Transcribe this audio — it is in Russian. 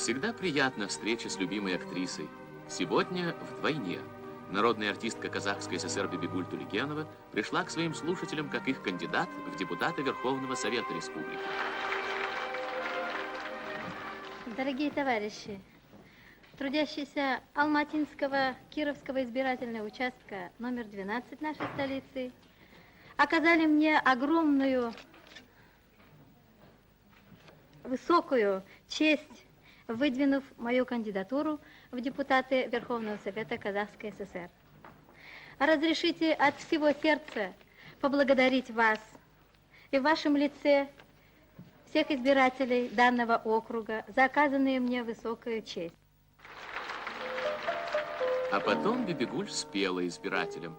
Всегда приятна встреча с любимой актрисой. Сегодня вдвойне. Народная артистка Казахской ССР Бибигуль Туликенова пришла к своим слушателям как их кандидат в депутаты Верховного Совета Республики. Дорогие товарищи, трудящиеся Алматинского Кировского избирательного участка номер 12 нашей столицы оказали мне огромную, высокую честь, выдвинув мою кандидатуру в депутаты Верховного Совета Казахской ССР. Разрешите от всего сердца поблагодарить вас и в вашем лице всех избирателей данного округа за оказанную мне высокую честь. А потом Бибигуль спела избирателям.